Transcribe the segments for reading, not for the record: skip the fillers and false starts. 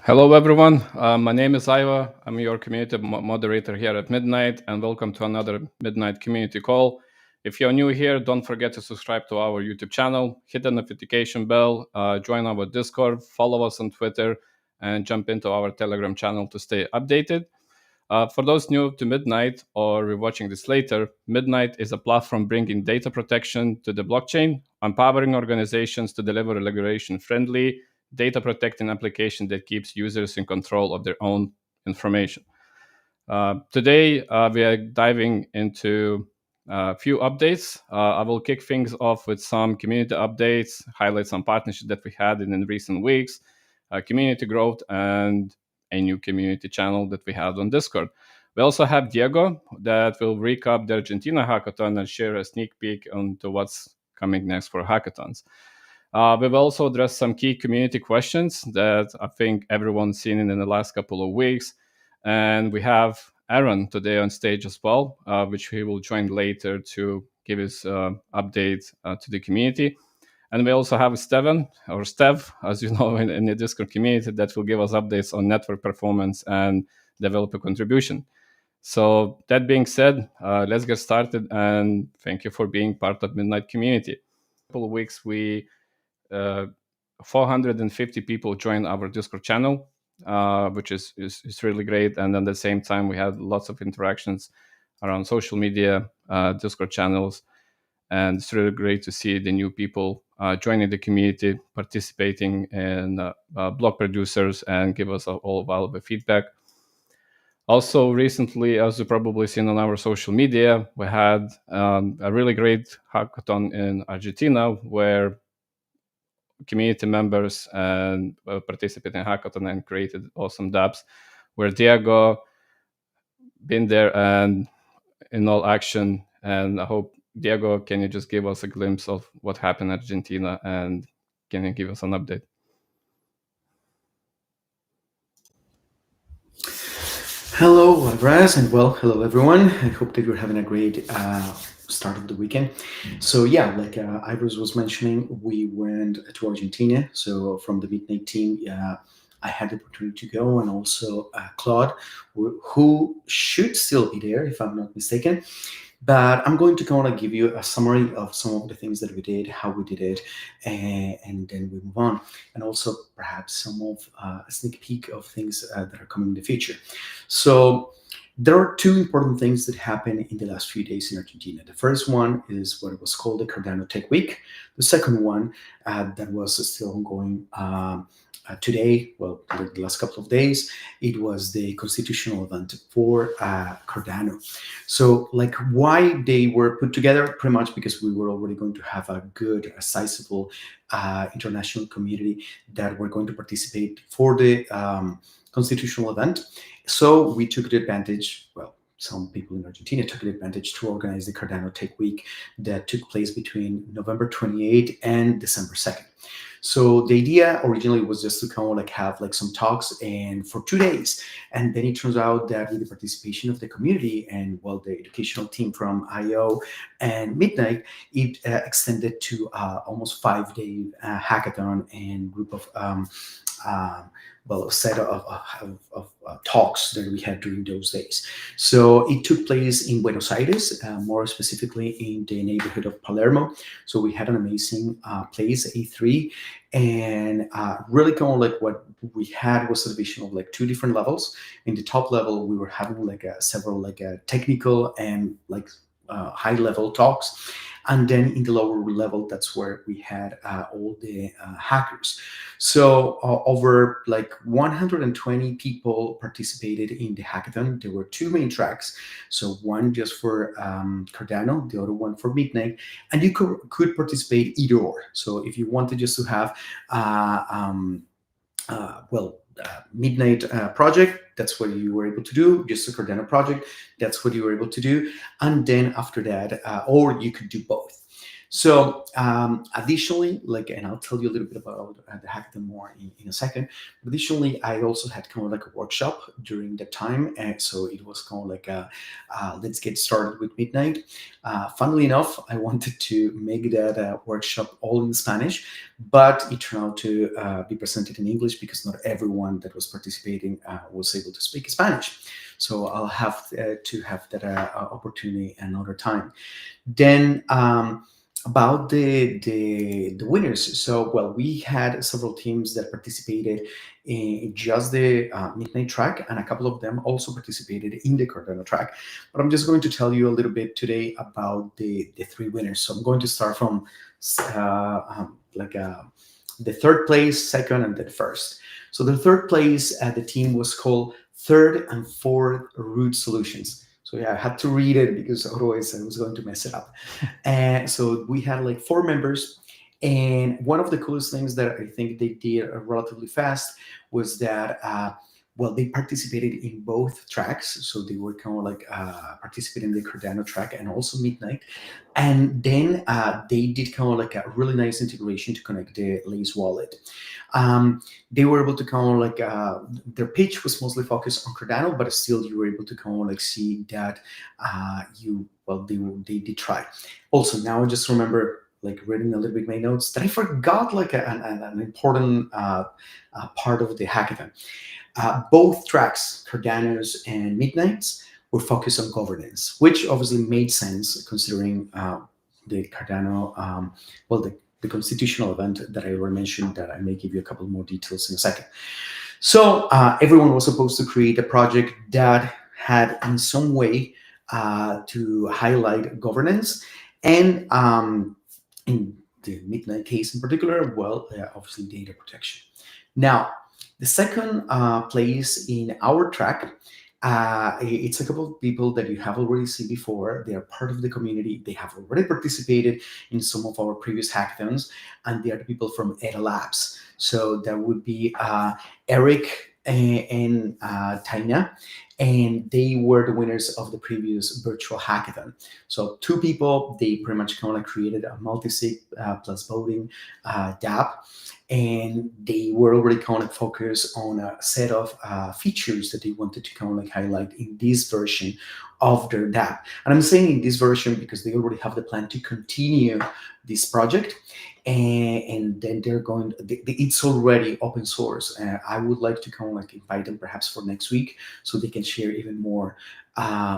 Hello, everyone. My name is Iva. I'm your community moderator here at Midnight, and welcome to another Midnight community call. If you're new here, don't forget to subscribe to our YouTube channel, hit the notification bell, join our Discord, follow us on Twitter, and jump into our Telegram channel to stay updated. For those new to Midnight or rewatching this later, Midnight is a platform bringing data protection to the blockchain, empowering organizations to deliver a regulation-friendly, data-protecting application that keeps users in control of their own information. Today, we are diving into a few updates. I will kick things off with some community updates, highlight some partnerships that we had in recent weeks, community growth, and a new community channel that we have on Discord. We also have Diego that will recap the Argentina hackathon and share a sneak peek into what's coming next for hackathons. We will also address some key community questions that I think everyone's seen in the last couple of weeks. And we have Aaron today on stage as well, which he will join later to give his update to the community. And we also have Steven, or Stev, as you know, in the Discord community, that will give us updates on network performance and developer contribution. So that being said, let's get started. And thank you for being part of Midnight Community. A couple of weeks, we 450 people joined our Discord channel, which is really great. And at the same time, we had lots of interactions around social media, Discord channels. And it's really great to see the new people joining the community, participating in blog producers, and give us all valuable feedback. Also, recently, as you've probably seen on our social media, we had a really great hackathon in Argentina where community members and participated in hackathon and created awesome dApps, where Diego been there and in all action. And I hope, Diego, can you just give us a glimpse of what happened in Argentina, and can you give us an update? Hello, Andres, and hello everyone. I hope that you're having a great start of the weekend. So yeah, like Iris was mentioning, we went to Argentina. So from the Midnight team, I had the opportunity to go, and also Claude, who should still be there if I'm not mistaken. But I'm going to kind of give you a summary of some of the things that we did, how we did it, and then we move on. And also perhaps some of a sneak peek of things that are coming in the future. So there are two important things that happened in the last few days in Argentina. The first one is what was called the Cardano Tech Week. The second one that was still ongoing today, the last couple of days, it was the constitutional event for Cardano. So, like, why they were put together? Pretty much because we were already going to have a good, a sizable international community that were going to participate for the constitutional event. So we took the advantage, some people in Argentina took the advantage to organize the Cardano Tech Week that took place between November 28th and December 2nd. So the idea originally was just to kind of like have like some talks and for 2 days. And then it turns out that with the participation of the community and the educational team from IO and Midnight, it extended to almost 5 day hackathon and group of a set of talks that we had during those days. So it took place in Buenos Aires, more specifically in the neighborhood of Palermo. So we had an amazing place, A3, and really kind of like what we had was a division of like two different levels. In the top level, we were having like several like technical and like high level talks. And then in the lower level, that's where we had all the hackers. So over like 120 people participated in the hackathon. There were two main tracks. So one just for Cardano, the other one for Midnight. And you could participate either or. So if you wanted just to have, Midnight project, that's what you were able to do. Just a Cardano project, that's what you were able to do. And then after that, or you could do both. So additionally, like, and I'll tell you a little bit about the hackathon more in a second. Additionally, I also had kind of like a workshop during the time, and so it was kind of like a let's get started with midnight. Funnily enough, I wanted to make that workshop all in Spanish, but it turned out to be presented in English because not everyone that was participating was able to speak Spanish. So I'll have to have that opportunity another time. Then about the winners. So well, we had several teams that participated in just the midnight track, and a couple of them also participated in the Cardano track. But I'm just going to tell you a little bit today about the three winners. So I'm going to start from like the third place, second, and then first. So the third place, the team was called Third and Fourth Root Solutions. So yeah, I had to read it because otherwise I was going to mess it up. And so we had like four members. And one of the coolest things that I think they did relatively fast was that, well, they participated in both tracks. So they were kind of like participating in the Cardano track and also Midnight. And then they did kind of like a really nice integration to connect the Lace wallet. They were able to kind of like their pitch was mostly focused on Cardano, but still you were able to kind of like see that you well they did try. Also, now I just remember like reading a little bit my notes that I forgot like an important part of the hackathon. Both tracks, Cardano's and Midnight's, were focused on governance, which obviously made sense considering the Cardano, well, the constitutional event that I already mentioned, that I may give you a couple more details in a second. So everyone was supposed to create a project that had in some way to highlight governance, and in the Midnight case in particular, well, obviously data protection. Now, the second place in our track, it's a couple of people that you have already seen before. They are part of the community. They have already participated in some of our previous hackathons, and they are the people from Eta Labs. So that would be Eric and Taina, and they were the winners of the previous virtual hackathon. So two people, they pretty much kind of created a multi-sig plus voting DApp, and they were already kind of focused on a set of features that they wanted to kind of like highlight in this version of their DApp. And I'm saying in this version because they already have the plan to continue this project, and then they're going. It's already open source. I would like to kind of like invite them perhaps for next week so they can share even more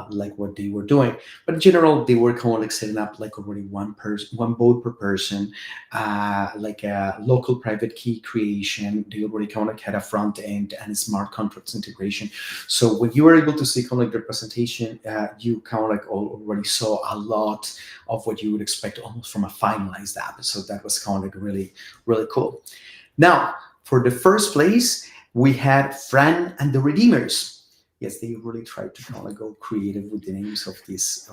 like what they were doing. But in general, they were kind of like setting up like already one person, one vote per person, like a local private key creation. They already kind of like had a front end and a smart contracts integration. So when you were able to see kind of like their presentation, you kind of like already saw a lot of what you would expect almost from a finalized app. So that was kind of like really, really cool. Now, for the first place, we had Fran and the Redeemers. Yes, they really tried to kind of go creative with the names of these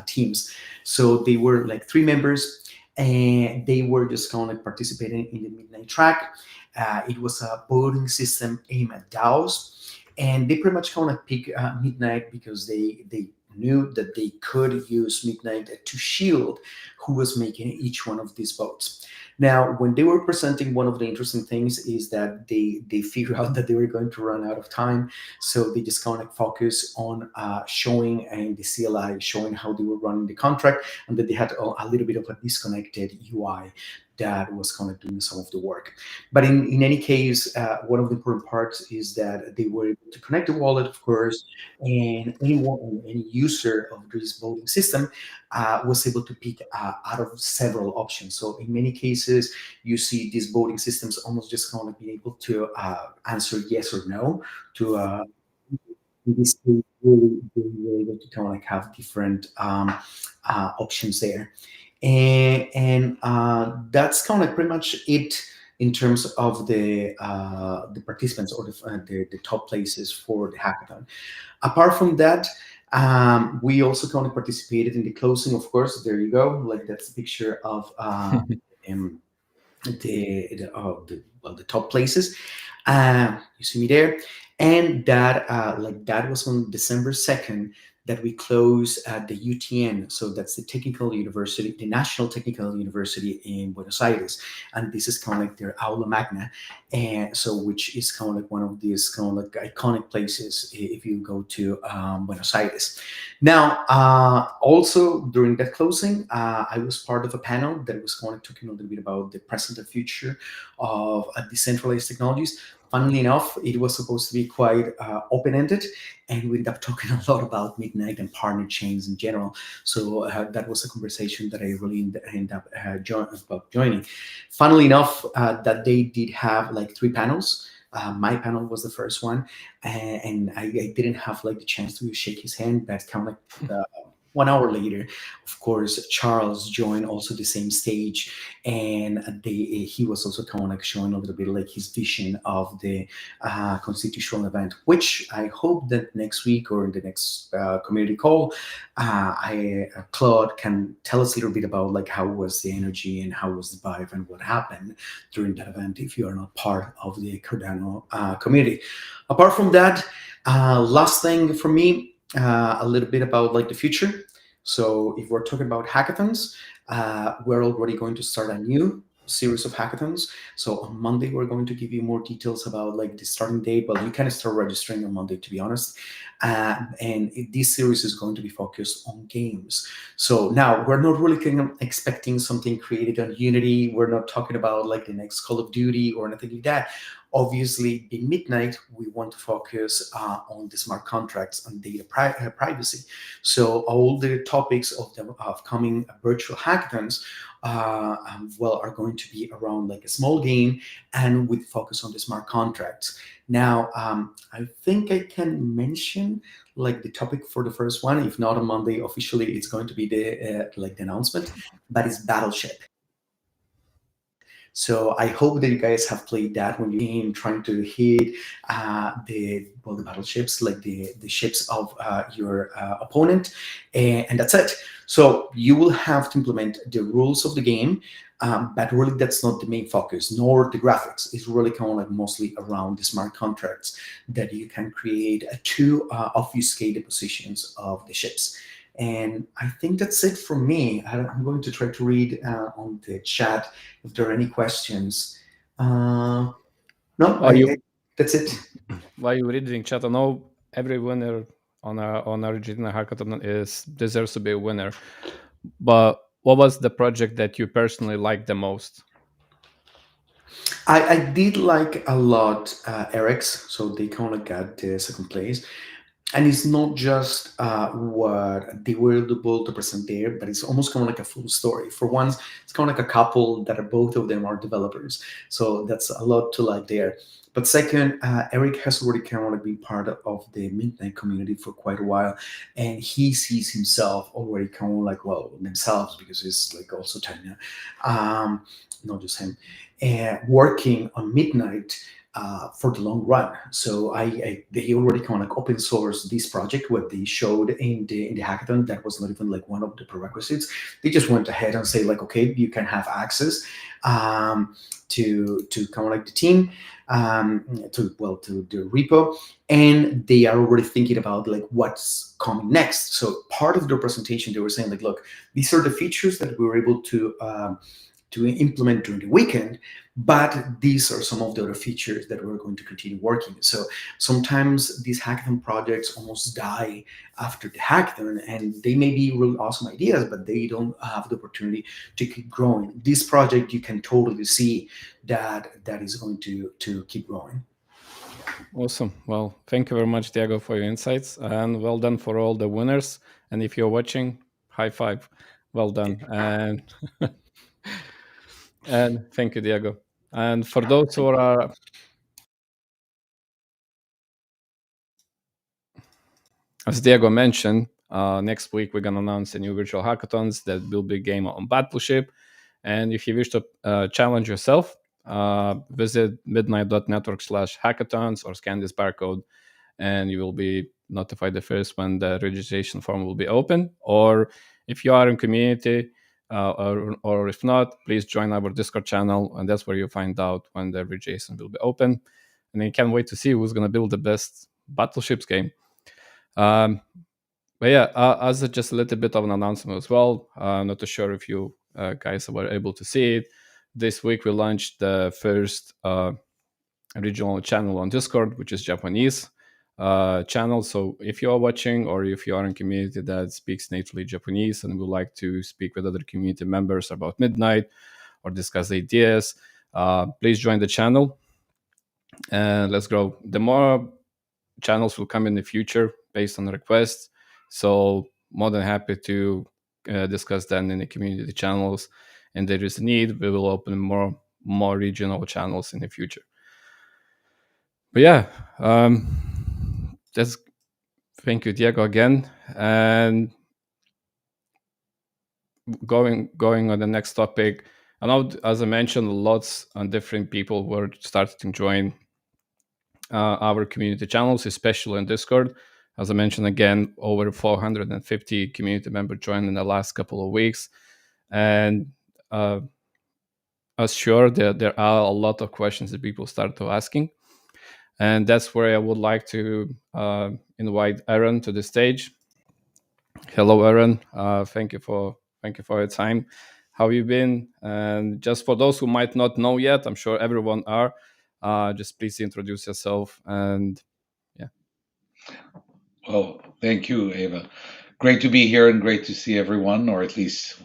teams. So they were like three members, and they were just kind of like participating in the Midnight track. It was a voting system aimed at DAOs, and they pretty much kind of pick Midnight because they knew that they could use Midnight to shield who was making each one of these votes. Now, when they were presenting, one of the interesting things is that they figured out that they were going to run out of time, so they just kind of focus on showing and the CLI, showing how they were running the contract, and that they had a little bit of a disconnected UI that was kind of doing some of the work. But in any case, one of the important parts is that they were able to connect the wallet, of course, and anyone, any user of this voting system was able to pick out of several options. So in many cases, you see these voting systems almost just kind of be able to answer yes or no to in this case, really, really were able to kind of like have different options there. And that's kind of pretty much it in terms of the participants or the top places for the hackathon. Apart from that, we also kind of participated in the closing, of course. There you go. Like that's a picture of um, the top places. You see me there, and that like that was on December 2nd. that we close at the UTN. So that's the Technical University, the National Technical University in Buenos Aires. And this is kind of like their aula magna. And so, which is kind of like one of these kind of like iconic places if you go to Buenos Aires. Now, also during that closing, I was part of a panel that was kind of talking a little bit about the present and future of decentralized technologies. Funnily enough, it was supposed to be quite open-ended, and we ended up talking a lot about Midnight and partner chains in general. So that was a conversation that I really ended up joining. Funnily enough, that they did have like three panels. My panel was the first one, and I didn't have like the chance to shake his hand. But kind of like 1 hour later, of course, Charles joined also the same stage, and he was also kind of like showing a little bit like his vision of the constitutional event, which I hope that next week or in the next community call, Claude can tell us a little bit about like how was the energy and how was the vibe and what happened during that event if you are not part of the Cardano community. Apart from that, last thing for me, a little bit about like the future. So if we're talking about hackathons, we're already going to start a new series of hackathons. So on Monday, we're going to give you more details about like the starting date. Well, you can start registering on Monday, to be honest. And this series is going to be focused on games. So now we're not really kind of expecting something created on Unity. We're not talking about like the next Call of Duty or anything like that. Obviously, in Midnight, we want to focus on the smart contracts and data privacy. So all the topics of the upcoming virtual hackathons are going to be around like a small game and with focus on the smart contracts. Now, I think I can mention like the topic for the first one. If not on Monday, officially, it's going to be the like the announcement, but it's Battleship. So I hope that you guys have played that when you're in trying to hit the battleships, like the ships of your opponent, and that's it. So you will have to implement the rules of the game, but really that's not the main focus, nor the graphics. It's really kind of like mostly around the smart contracts that you can create to obfuscate the positions of the ships. And I think that's it from me. I'm going to try to read on the chat if there are any questions. No, While that's it. while you reading chat, I know every winner on Argentina Hackathon is deserves to be a winner. But what was the project that you personally liked the most? I did like a lot Eric's, so they kind of got the second place. And it's not just what they were able to present there, but it's almost kind of like a full story. For once, it's kind of like a couple that are both of them are developers, so that's a lot to like there. But second, Eric has already kind of like been part of the Midnight community for quite a while, and he sees himself already kind of like well themselves because it's like also China, not just him, and working on Midnight for the long run. So they already kind of like open source this project. What they showed in the hackathon, that was not even like one of the prerequisites. They just went ahead and say like, okay, you can have access to kind of like the team, to the repo, and they are already thinking about like what's coming next. So part of their presentation, they were saying like, look, these are the features that we were able to implement during the weekend, but these are some of the other features that we're going to continue working. So sometimes these hackathon projects almost die after the hackathon, and they may be really awesome ideas, but they don't have the opportunity to keep growing. This project, you can totally see that is going to keep growing. Awesome. Well, thank you very much, Diego, for your insights, and well done for all the winners. And if you're watching, high five. Well done. And thank you, Diego. And for those who are, as Diego mentioned, next week we're gonna announce a new virtual hackathons that will be a game on Battleship. And if you wish to challenge yourself, visit midnight.network/hackathons or scan this barcode, and you will be notified the first when the registration form will be open. Or if you are in community, or if not, please join our Discord channel, and that's where you'll find out when the registration will be open. And you can't wait to see who's going to build the best battleships game. Um, But yeah, as just a little bit of an announcement as well. Not too sure if you guys were able to see it. This week we launched the first regional channel on Discord, which is Japanese channel. So if you are watching or if you are in a community that speaks natively Japanese and would like to speak with other community members about Midnight or discuss ideas, please join the channel and let's grow. The more channels will come in the future based on requests. So more than happy to discuss that in the community channels. And there is a need, we will open more regional channels in the future. But yeah, that's thank you, Diego, again. And going on the next topic. I know, as I mentioned, lots of different people were starting to join our community channels, especially in Discord. As I mentioned again, over 450 community members joined in the last couple of weeks, and as sure there are a lot of questions that people start to asking, and that's where I would like to invite Aaron to the stage. Hello, Aaron. Thank you for your time. How you been? And just for those who might not know yet, I'm sure everyone are. Just please introduce yourself and yeah. Well, thank you, Ava. Great to be here and great to see everyone, or at least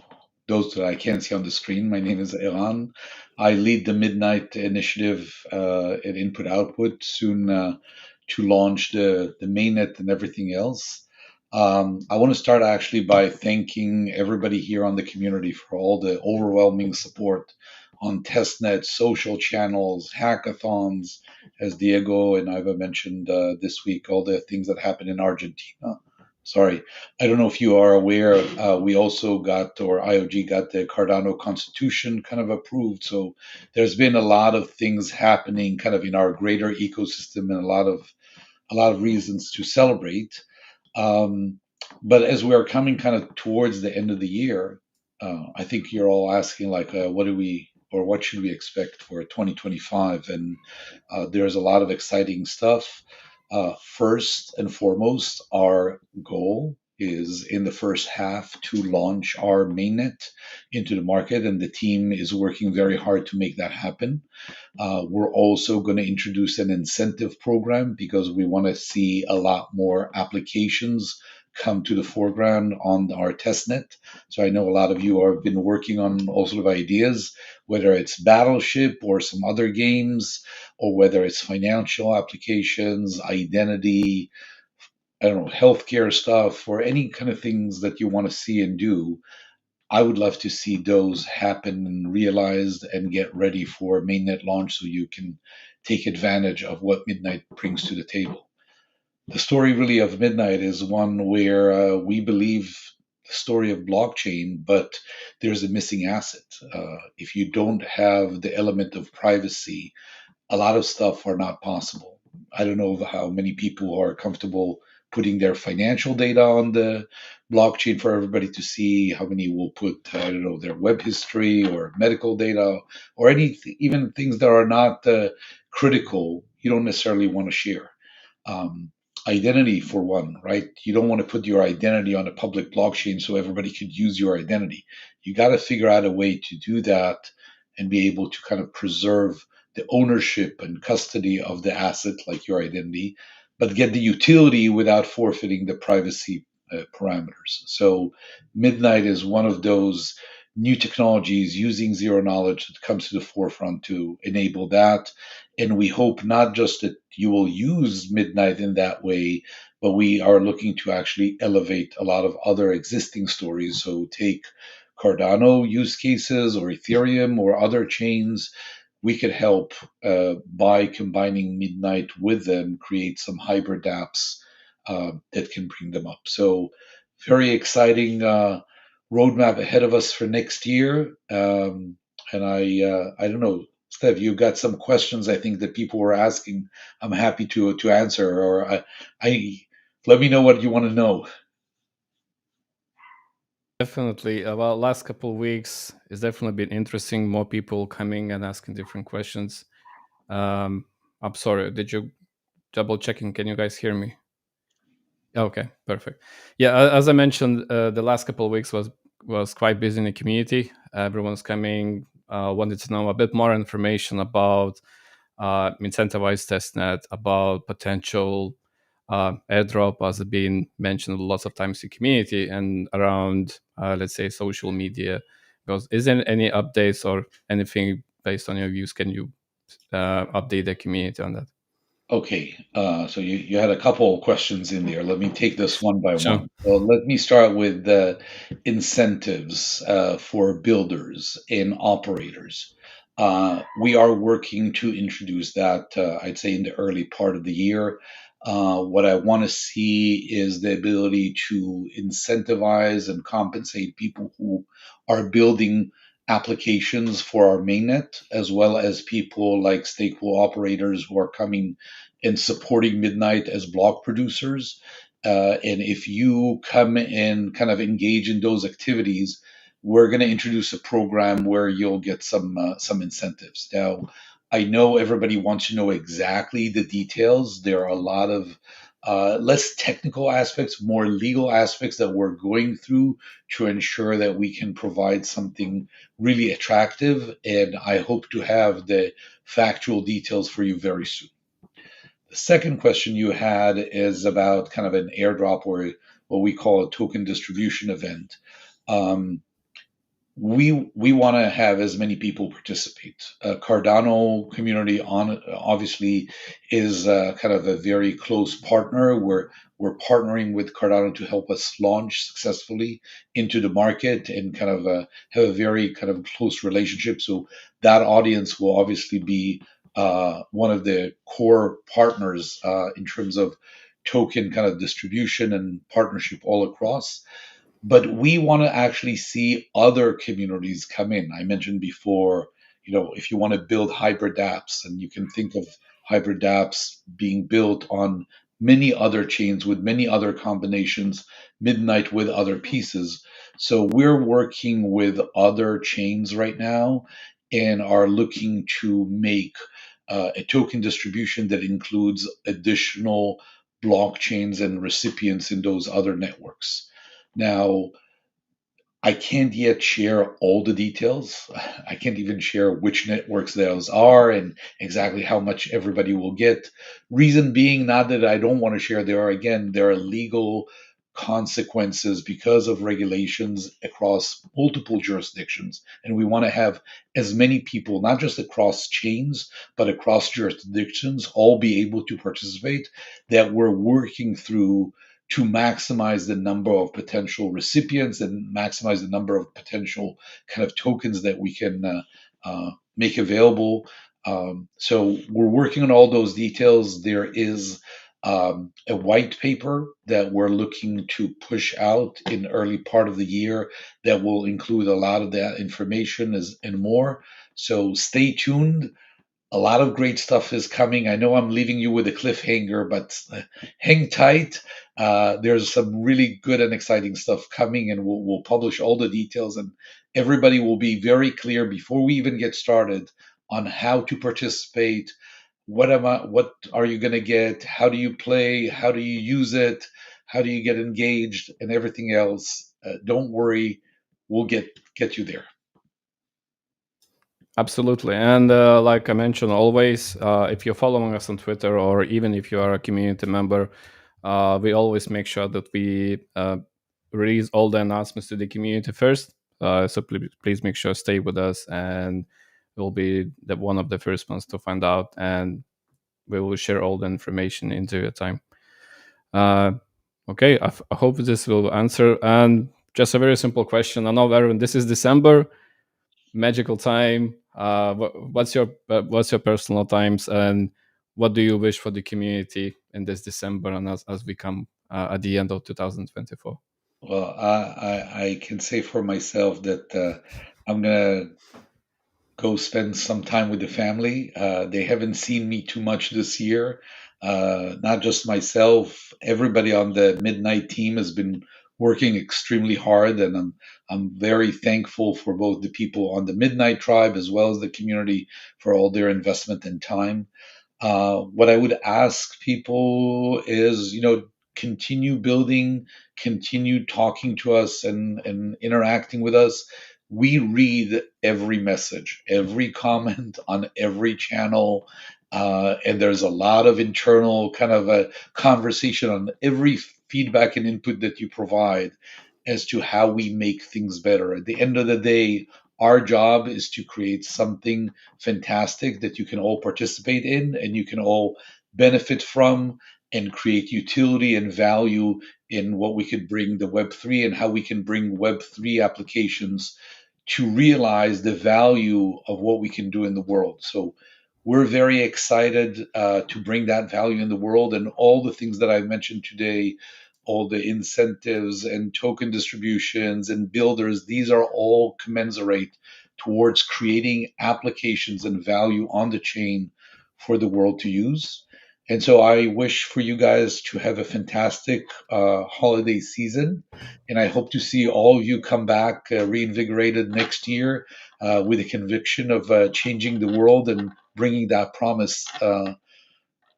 those that I can't see on the screen. My name is Eran. I lead the Midnight Initiative at Input Output, soon to launch the mainnet and everything else. I want to start actually by thanking everybody here on the community for all the overwhelming support on testnet, social channels, hackathons, as Diego and Iva mentioned this week, all the things that happened in Argentina. Sorry, I don't know if you are aware, we also got, or IOG got the Cardano Constitution kind of approved. So there's been a lot of things happening kind of in our greater ecosystem and a lot of reasons to celebrate. Um, but as we are coming kind of towards the end of the year, I think you're all asking like, what do we or what should we expect for 2025? And there's a lot of exciting stuff. First and foremost, our goal is in the first half to launch our mainnet into the market, and the team is working very hard to make that happen. We're also going to introduce an incentive program because we want to see a lot more applications come to the foreground on our testnet. So I know a lot of you have been working on all sort of ideas, whether it's Battleship or some other games, or whether it's financial applications, identity, I don't know, healthcare stuff, or any kind of things that you want to see and do. I would love to see those happen and realized and get ready for mainnet launch so you can take advantage of what Midnight brings to the table. The story really of Midnight is one where we believe the story of blockchain, but there's a missing asset. If you don't have the element of privacy, a lot of stuff are not possible. I don't know how many people are comfortable putting their financial data on the blockchain for everybody to see, how many will put, I don't know, their web history or medical data or any, even things that are not critical, you don't necessarily want to share. Um, Identity, for one, right? You don't want to put your identity on a public blockchain so everybody could use your identity. You got to figure out a way to do that and be able to kind of preserve the ownership and custody of the asset, like your identity, but get the utility without forfeiting the privacy parameters. So, Midnight is one of those new technologies using zero knowledge that comes to the forefront to enable that. And we hope not just that you will use Midnight in that way, but we are looking to actually elevate a lot of other existing stories. So, take Cardano use cases or Ethereum or other chains, we could help by combining Midnight with them, create some hybrid apps that can bring them up. So, very exciting roadmap ahead of us for next year. And I don't know, Steph, you've got some questions I think that people were asking. I'm happy to answer, or I let me know what you want to know. Definitely. Well, last couple of weeks it's definitely been interesting. More people coming and asking different questions. I'm sorry. Did you double checking? Can you guys hear me? Okay, perfect. Yeah, as I mentioned, the last couple of weeks was quite busy in the community. Everyone's coming, wanted to know a bit more information about incentivized testnet, about potential airdrop, as it's been mentioned lots of times in community and around, let's say, social media. Because is there any updates or anything based on your views? Can you update the community on that? Okay, so you had a couple of questions in there. Let me take this one by Sure. one. So let me start with the incentives for builders and operators. We are working to introduce that, I'd say, in the early part of the year. What I want to see is the ability to incentivize and compensate people who are building applications for our mainnet, as well as people like stateful operators who are coming and supporting Midnight as block producers. And if you come and kind of engage in those activities, we're going to introduce a program where you'll get some incentives. Now, I know everybody wants to know exactly the details. There are a lot of less technical aspects, more legal aspects that we're going through to ensure that we can provide something really attractive. And I hope to have the factual details for you very soon. The second question you had is about kind of an airdrop or what we call a token distribution event. Um, we want to have as many people participate. Cardano community on obviously is kind of a very close partner. We're partnering with Cardano to help us launch successfully into the market and kind of have a very kind of close relationship. So that audience will obviously be one of the core partners in terms of token kind of distribution and partnership all across, but we want to actually see other communities come in. I mentioned before, if you want to build hybrid apps, and you can think of hybrid apps being built on many other chains with many other combinations, Midnight with other pieces. So we're working with other chains right now and are looking to make a token distribution that includes additional blockchains and recipients in those other networks. Now, I can't yet share all the details. I can't even share which networks those are and exactly how much everybody will get. Reason being, not that I don't want to share, there are legal consequences because of regulations across multiple jurisdictions. And we want to have as many people, not just across chains, but across jurisdictions, all be able to participate, that we're working through to maximize the number of potential recipients and maximize the number of potential kind of tokens that we can make available. So we're working on all those details. There is a white paper that we're looking to push out in the early part of the year that will include a lot of that information and more. So stay tuned. A lot of great stuff is coming. I know I'm leaving you with a cliffhanger, but hang tight. There's some really good and exciting stuff coming, and we'll publish all the details, and everybody will be very clear before we even get started on how to participate. What are you going to get? How do you play? How do you use it? How do you get engaged? And everything else. Don't worry, we'll get you there. Absolutely. And like I mentioned, always, if you're following us on Twitter or even if you are a community member, we always make sure that we release all the announcements to the community first. So please make sure stay with us, and we'll be one of the first ones to find out, and we will share all the information into your time. Okay, I hope this will answer. And just a very simple question. I know, Aaron, this is December, magical time. What's your personal times, and what do you wish for the community in this December and as we come at the end of 2024? Well, I can say for myself that I'm gonna go spend some time with the family. They haven't seen me too much this year. Not just myself, everybody on the Midnight team has been working extremely hard, and I'm very thankful for both the people on the Midnight tribe as well as the community for all their investment and time. What I would ask people is, continue building, continue talking to us and interacting with us. We read every message, every comment on every channel. And there's a lot of internal kind of a conversation on every feedback and input that you provide as to how we make things better. At the end of the day, our job is to create something fantastic that you can all participate in and you can all benefit from and create utility and value in what we could bring the Web3 and how we can bring Web3 applications to realize the value of what we can do in the world. So we're very excited to bring that value in the world, and all the things that I mentioned today, all the incentives and token distributions and builders, these are all commensurate towards creating applications and value on the chain for the world to use. And so I wish for you guys to have a fantastic holiday season. And I hope to see all of you come back reinvigorated next year with a conviction of changing the world and bringing that promise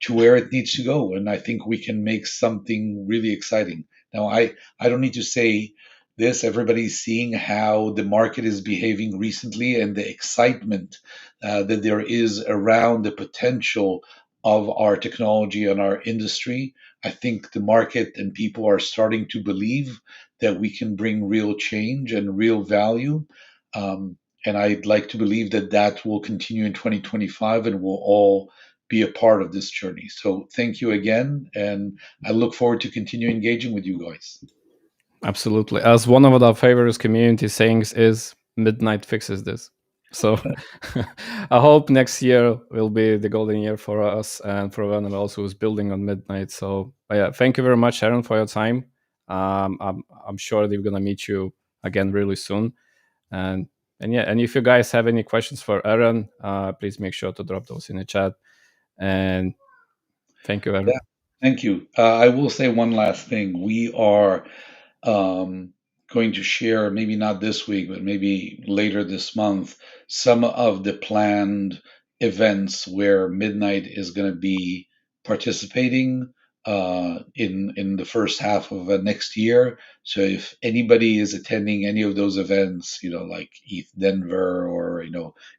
to where it needs to go. And I think we can make something really exciting. Now, I don't need to say this. Everybody's seeing how the market is behaving recently and the excitement that there is around the potential of our technology and our industry. I think the market and people are starting to believe that we can bring real change and real value. And I'd like to believe that that will continue in 2025 and we'll all be a part of this journey. So thank you again. And I look forward to continue engaging with you guys. Absolutely. As one of our favorite community sayings is, midnight fixes this. So I hope next year will be the golden year for us and for anyone else who's building on midnight. So yeah, thank you very much, Aaron, for your time. I'm sure they're gonna meet you again really soon. And yeah, and if you guys have any questions for Aaron, please make sure to drop those in the chat. And thank you, Aaron. Yeah, thank you. I will say one last thing. We are um, going to share, maybe not this week, but maybe later this month, some of the planned events where Midnight is going to be participating in the first half of next year. So if anybody is attending any of those events, like ETH Denver or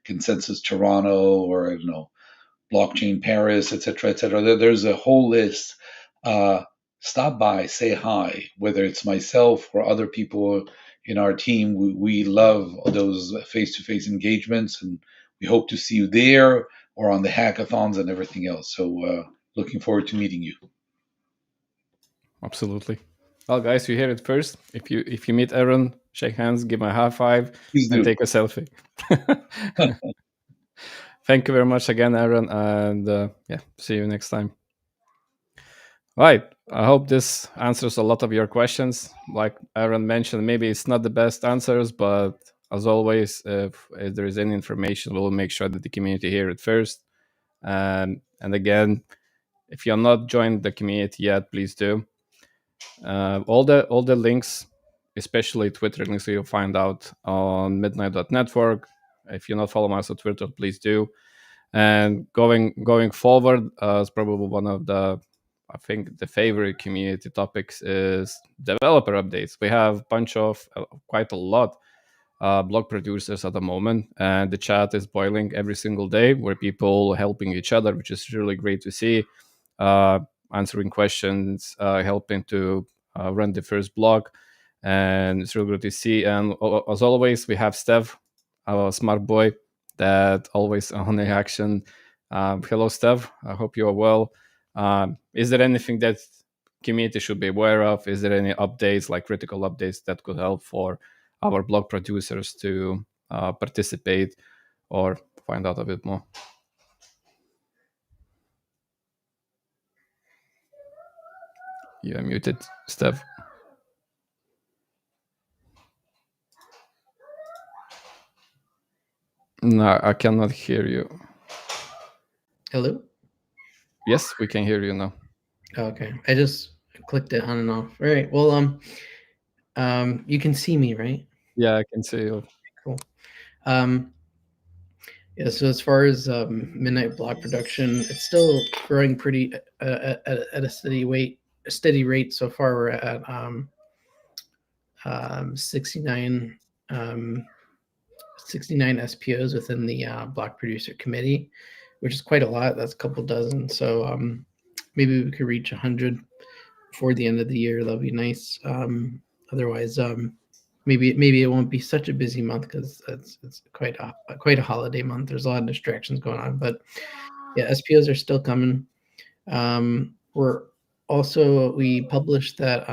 Consensus Toronto or Blockchain Paris, etc., etc. There's a whole list. Uh, Stop by, say hi, whether it's myself or other people in our team. We love those face-to-face engagements, and we hope to see you there or on the hackathons and everything else. So looking forward to meeting you. Absolutely. Well, guys, you hear it first. If you meet Aaron, shake hands, give him a high five, Please and do. take a selfie. Thank you very much again, Aaron, and yeah, see you next time. All right. I hope this answers a lot of your questions. Like Aaron mentioned, maybe it's not the best answers, but as always, if there is any information, we'll make sure that the community hear it first. And again, if you're not joined the community yet, please do. All the links, especially Twitter links, you'll find out on midnight.network. If you're not following us on Twitter, please do. And going forward, is probably one of I think the favorite community topics is developer updates. We have quite a lot blog producers at the moment, and the chat is boiling every single day where people helping each other, which is really great to see. Answering questions, helping to run the first blog, and it's really good to see. And as always, we have Steph, our smart boy, that always on the action. Hello, Steph. I hope you are well. Is there anything that community should be aware of? Is there any updates, like critical updates, that could help for our blog producers to participate or find out a bit more? You are muted, Steph. No, I cannot hear you. Hello? Yes, we can hear you now. Okay, I just clicked it on and off. All right, well, you can see me, right? Yeah, I can see you. Cool. Yeah, so as far as midnight blog production, it's still growing pretty at a steady rate. steady rate so far. We're at 69 SPOs within the block producer committee, which is quite a lot. That's a couple dozen. So maybe we could reach 100 before the end of the year. That'll be nice. Otherwise, maybe it won't be such a busy month because it's quite a holiday month. There's a lot of distractions going on, but yeah, SPOs are still coming. We published that.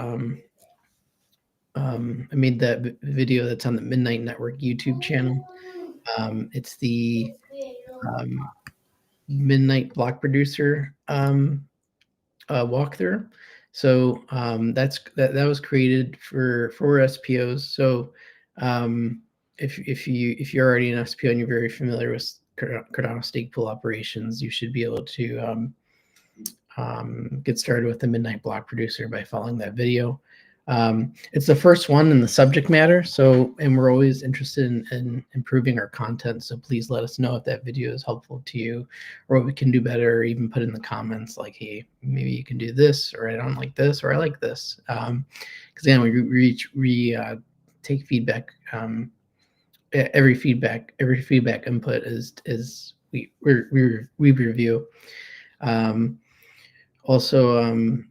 I made that video that's on the Midnight Network YouTube channel. It's the Midnight Block Producer walkthrough. So that was created for SPOs. So if you're already an SPO and you're very familiar with Cardano stake pool operations, you should be able to get started with the Midnight Block Producer by following that video. It's the first one in the subject matter, and we're always interested in improving our content, so please let us know if that video is helpful to you or what we can do better, or even put in the comments like, hey, maybe you can do this, or I don't like this, or I like this, because again, we take feedback. Every feedback input is we review. Also,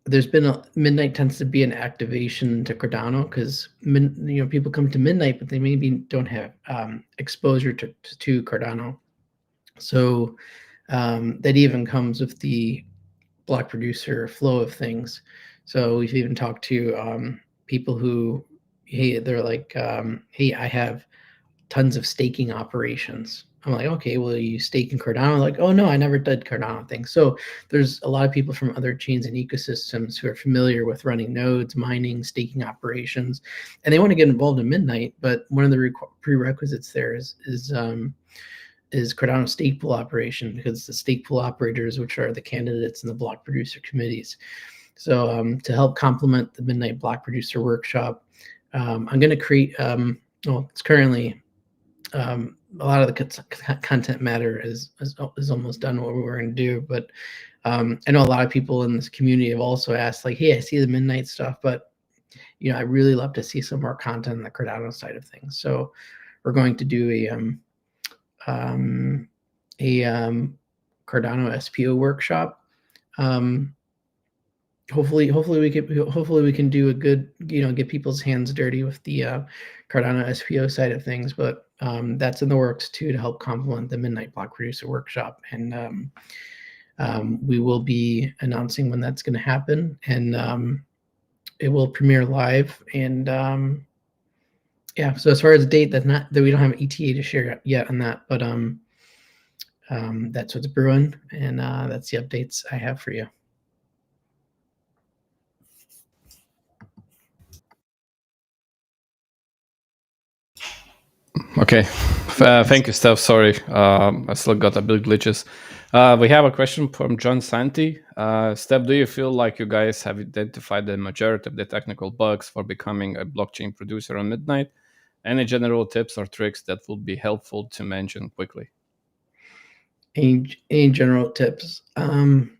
there's been Midnight tends to be an activation to Cardano because people come to Midnight, but they maybe don't have exposure to Cardano. So that even comes with the block producer flow of things. So we've even talked to people who, hey, they're like, hey, I have tons of staking operations. I'm like, okay, well, you stake in Cardano? Like, oh no, I never did Cardano things. So there's a lot of people from other chains and ecosystems who are familiar with running nodes, mining, staking operations, and they want to get involved in Midnight. But one of the prerequisites there is Cardano stake pool operation, because the stake pool operators, which are the candidates in the block producer committees. So to help complement the Midnight Block Producer Workshop, I'm going to create. It's currently. A lot of the content matter is almost done what we were going to do, but I know a lot of people in this community have also asked, like, hey, I see the Midnight stuff, but I really love to see some more content on the Cardano side of things. So we're going to do a Cardano SPO workshop. Hopefully we can do a good, get people's hands dirty with the Cardano SPO side of things, but that's in the works too, to help complement the Midnight Block Producer Workshop. And we will be announcing when that's going to happen, and it will premiere live. And yeah, so as far as date, that we don't have an ETA to share yet on that, but that's what's brewing, and that's the updates I have for you. Okay, thank you, Steph. Sorry, I still got a bit glitches. We have a question from John Santi. Steph, do you feel like you guys have identified the majority of the technical bugs for becoming a blockchain producer on Midnight? Any general tips or tricks that would be helpful to mention quickly? Any general tips? One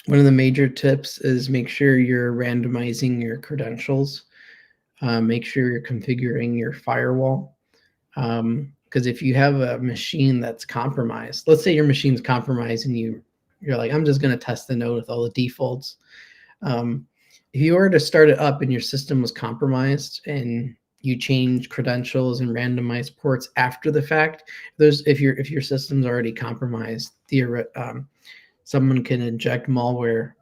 of the major tips is make sure you're randomizing your credentials. Make sure you're configuring your firewall. Because if you have a machine that's compromised, let's say your machine's compromised and you're like, I'm just going to test the node with all the defaults. If you were to start it up and your system was compromised and you change credentials and randomize ports after the fact, if your system's already compromised, someone can inject malware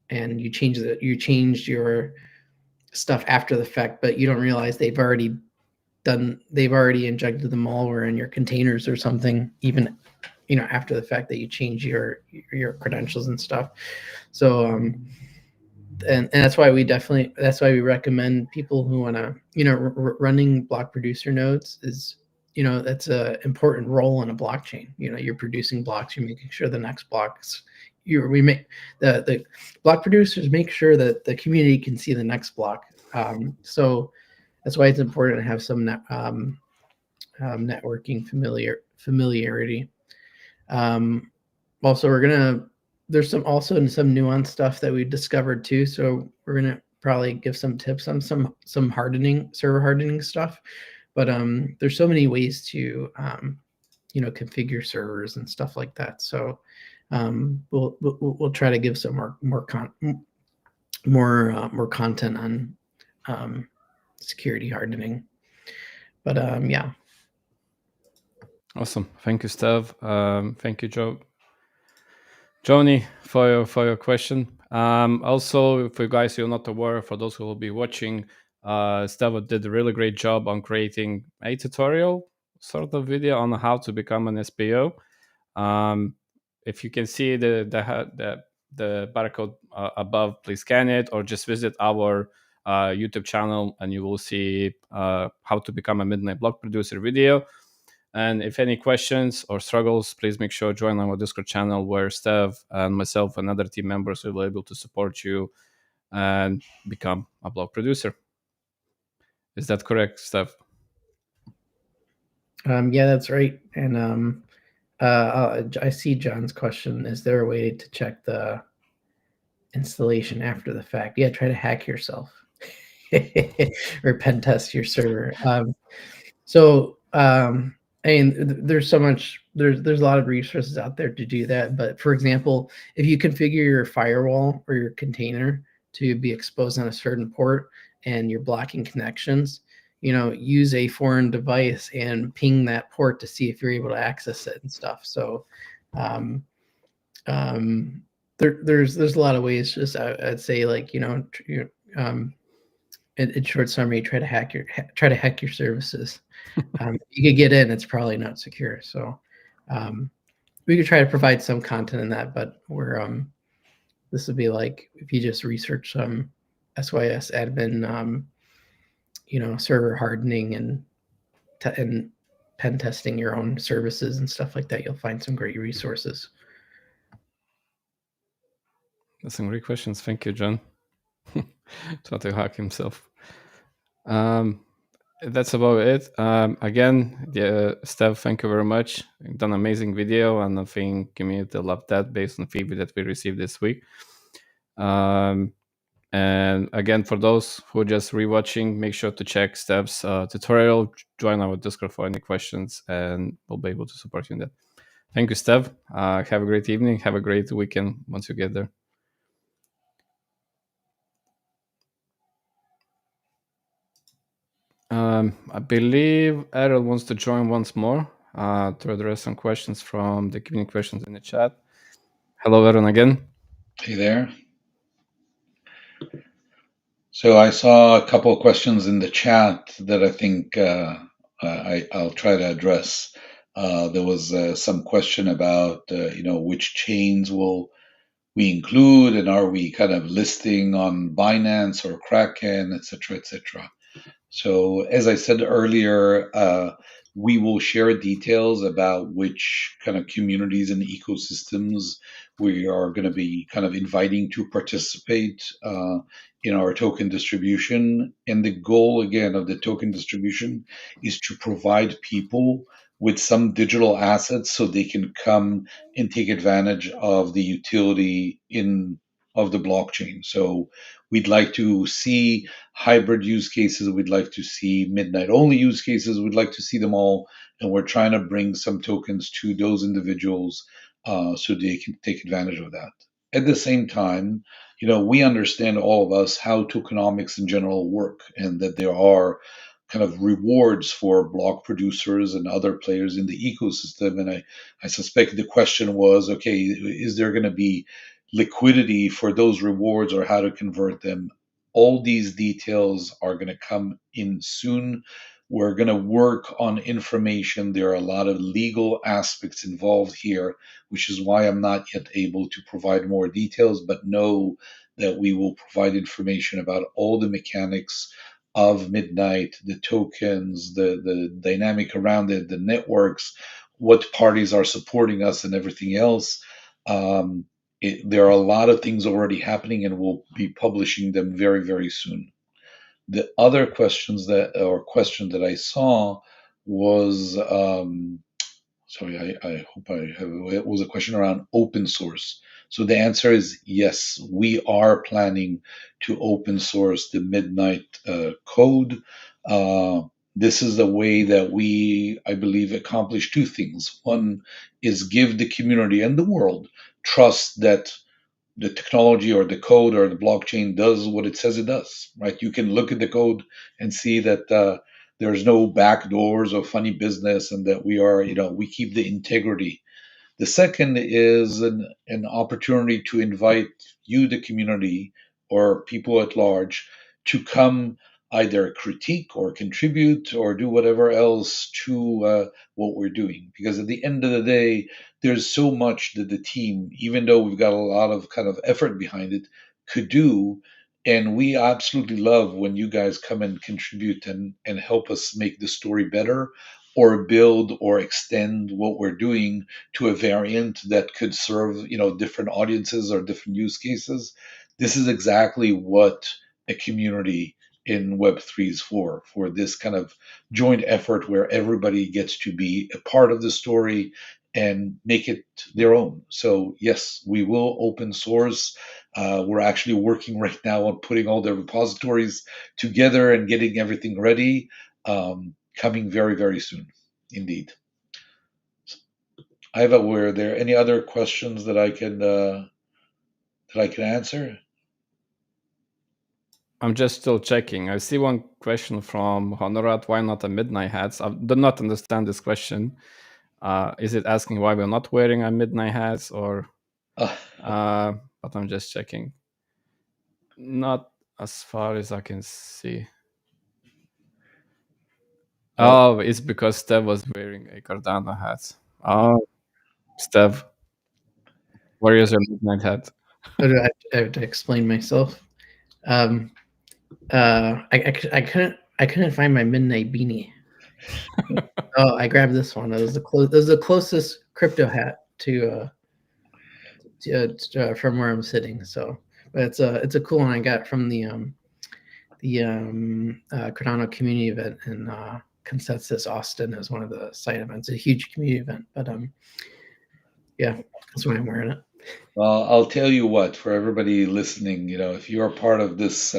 and you changed your stuff after the fact, but you don't realize they've already injected the malware in your containers or something, even after the fact that you change your credentials and stuff. So and that's why we recommend people who want to running block producer nodes is that's a important role in a blockchain. You're producing blocks, you're making sure the next blocks we make the block producers make sure that the community can see the next block. So that's why it's important to have some networking familiarity. Also, we're gonna there's also some nuanced stuff that we discovered too. So we're gonna probably give some tips on some server hardening stuff. But there's so many ways to configure servers and stuff like that. So we'll try to give some more content on security hardening. But yeah. Awesome. Thank you, Steph. Thank you, Joni, for your question. Also, for you guys who are not aware, for those who will be watching, Steph did a really great job on creating a tutorial sort of video on how to become an SPO. If you can see the barcode above, please scan it or just visit our YouTube channel and you will see how to become a Midnight Block Producer video. And if any questions or struggles, please make sure to join our Discord channel where Steph and myself and other team members will be able to support you and become a blog producer. Is that correct, Steph? Yeah, that's right. And I see John's question. Is there a way to check the installation after the fact? Yeah, try to hack yourself or pen test your server. I mean, there's so much. There's a lot of resources out there to do that. But for example, if you configure your firewall or your container to be exposed on a certain port and you're blocking connections, use a foreign device and ping that port to see if you're able to access it and stuff. So there's a lot of ways. Just I'd say, like, in short summary, try to hack your services. You could get in, it's probably not secure. So we could try to provide some content in that, but this would be like if you just research some SYS admin, server hardening and pen testing your own services and stuff like that. You'll find some great resources. That's some great questions. Thank you, John. Try to hack himself. That's about it. Again, Steph, thank you very much. You've done an amazing video, and I think community loved that based on the feedback that we received this week. And again, for those who are just rewatching, make sure to check Steph's tutorial, join our Discord for any questions, and we'll be able to support you in that. Thank you, Steph. Have a great evening. Have a great weekend once you get there. I believe Errol wants to join once more to address some questions from the community questions in the chat. Hello, Aaron, again. Hey there. So I saw a couple of questions in the chat that I think I'll try to address. There was some question about, which chains will we include, and are we kind of listing on Binance or Kraken, et cetera, et cetera. So as I said earlier, we will share details about which kind of communities and ecosystems we are going to be kind of inviting to participate in our token distribution. And the goal, again, of the token distribution is to provide people with some digital assets so they can come and take advantage of the utility of the blockchain. So we'd like to see hybrid use cases. We'd like to see midnight only use cases. We'd like to see them all. And we're trying to bring some tokens to those individuals so they can take advantage of that. At the same time, we understand, all of us, how tokenomics in general work, and that there are kind of rewards for block producers and other players in the ecosystem. And I suspect the question was, okay, is there going to be liquidity for those rewards, or how to convert them? All these details are going to come in soon. We're going to work on information. There are a lot of legal aspects involved here, which is why I'm not yet able to provide more details, but know that we will provide information about all the mechanics of Midnight, the tokens, the dynamic around it, the networks, what parties are supporting us, and everything else. There are a lot of things already happening, and we'll be publishing them very, very soon. The other question that I saw was, sorry, I hope I have. It was a question around open source. So the answer is yes. We are planning to open source the Midnight code. Uh, this is the way that we, I believe, accomplish two things. One is give the community and the world trust that the technology or the code or the blockchain does what it says it does, right? You can look at the code and see that there's no back doors or funny business, and that we are, we keep the integrity. The second is an opportunity to invite you, the community, or people at large, to come either critique or contribute or do whatever else to what we're doing. Because at the end of the day, there's so much that the team, even though we've got a lot of kind of effort behind it, could do. And we absolutely love when you guys come and contribute and help us make the story better or build or extend what we're doing to a variant that could serve different audiences or different use cases. This is exactly what a community in Web3 is for this kind of joint effort where everybody gets to be a part of the story and make it their own. So yes, we will open source. We're actually working right now on putting all the repositories together and getting everything ready. Coming very, very soon indeed. Iva, were there any other questions that I can answer? I'm just still checking. I see one question from Honorat. Why not a midnight hats? I do not understand this question. Is it asking why we're not wearing our midnight hats, or? But I'm just checking. Not as far as I can see. Oh, it's because Steph was wearing a Cardano hat. Oh, Steph, where is your midnight hat? So do I have to explain myself? I couldn't find my midnight beanie. Oh, I grabbed this one. It was the closest crypto hat to from where I'm sitting. So, but it's a cool one I got from the Cardano community event in Consensus Austin as one of the site events. It's a huge community event, but yeah, that's why I'm wearing it. Well, I'll tell you what, for everybody listening, if you're part of this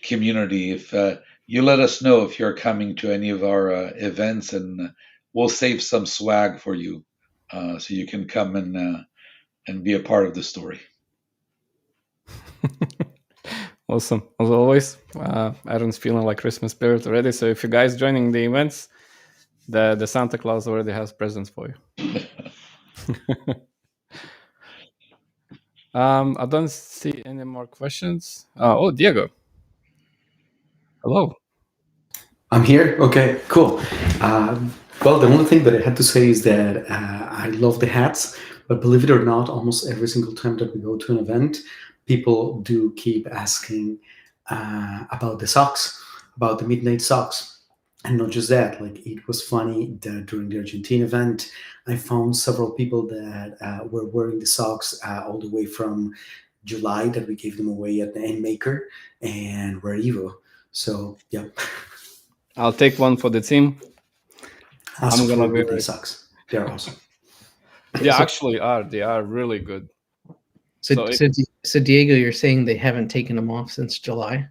community, if you let us know if you're coming to any of our events, and we'll save some swag for you, so you can come and be a part of the story. Awesome. As always, Aaron's feeling like Christmas spirit already. So if you guys joining the events, the Santa Claus already has presents for you. I don't see any more questions. Oh, Diego. Hello. I'm here. Okay, cool. Well, the only thing that I had to say is that I love the hats, but believe it or not, almost every single time that we go to an event, people do keep asking about the socks, about the midnight socks. And not just that, like it was funny that during the Argentine event, I found several people that were wearing the socks all the way from July that we gave them away at the End Maker and were Evo. So, yeah. I'll take one for the team. I'm gonna wear these socks. They're awesome. They actually are. They are really good. So Diego, you're saying they haven't taken them off since July?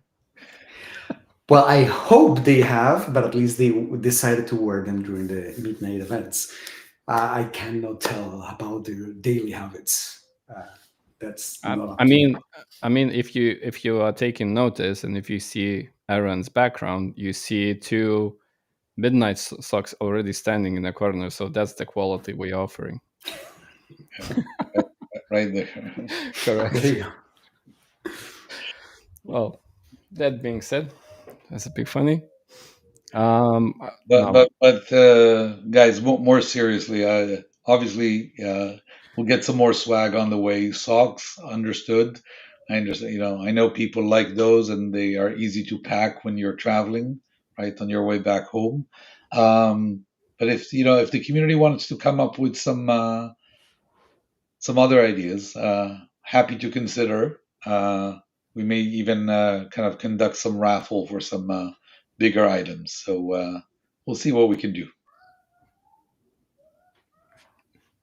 Well, I hope they have, but at least they decided to wear them during the midnight events. I cannot tell about their daily habits. That's not. I mean, if you are taking notice, and if you see Aaron's background, you see two midnight socks already standing in the corner. So that's the quality we're offering. Right there. Correct. There you go. Well, that being said, that's a bit funny. But guys, more seriously, obviously, we'll get some more swag on the way. Socks, understood. I understand. I know people like those, and they are easy to pack when you're traveling, right, on your way back home. But if the community wants to come up with some other ideas, happy to consider. We may even kind of conduct some raffle for some bigger items. So we'll see what we can do.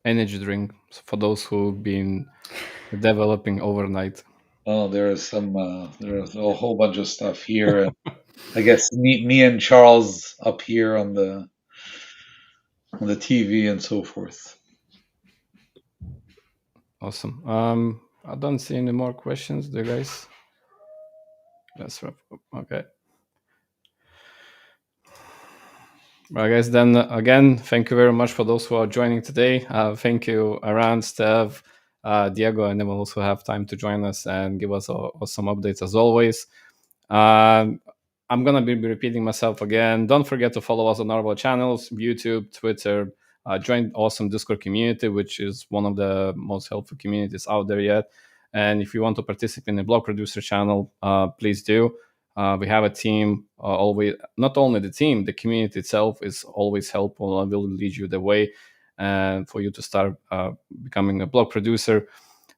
energy drink for those who've been developing overnight. Well, there's a whole bunch of stuff here, and I guess me and Charles up here on the TV and so forth. Awesome. I don't see any more questions. Do you guys? Let's wrap up. Okay. Well, guys, then again, thank you very much for those who are joining today. Thank you, Aran, Steph, Diego, and then we'll also have time to join us and give us some updates as always. I'm going to be repeating myself again. Don't forget to follow us on our channels, YouTube, Twitter. Join awesome Discord community, which is one of the most helpful communities out there yet. And if you want to participate in the blog producer channel, please do. We have a team, always, not only the team, the community itself is always helpful and will lead you the way and for you to start becoming a blog producer.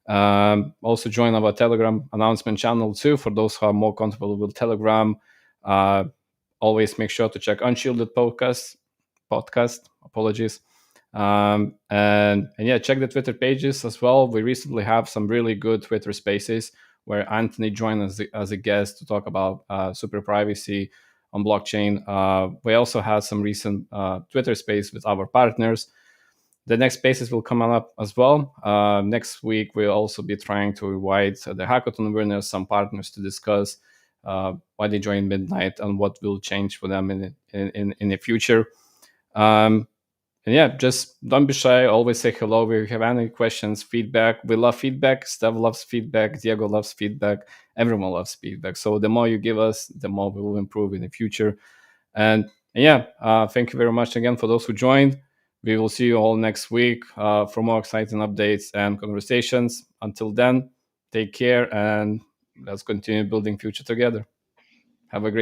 Also join our Telegram announcement channel too, for those who are more comfortable with Telegram. Always make sure to check Unshielded podcast. Apologies. And yeah, check the Twitter pages as well. We recently have some really good Twitter spaces where Anthony joined as a guest to talk about super privacy on blockchain. We also had some recent Twitter space with our partners. The next spaces will come up as well. Next week, we'll also be trying to invite the hackathon winners, some partners, to discuss why they joined Midnight and what will change for them in the future. And yeah, just don't be shy. Always say hello. If you have any questions, feedback. We love feedback. Steph loves feedback. Diego loves feedback. Everyone loves feedback. So the more you give us, the more we will improve in the future. And yeah, thank you very much again for those who joined. We will see you all next week for more exciting updates and conversations. Until then, take care and let's continue building future together. Have a great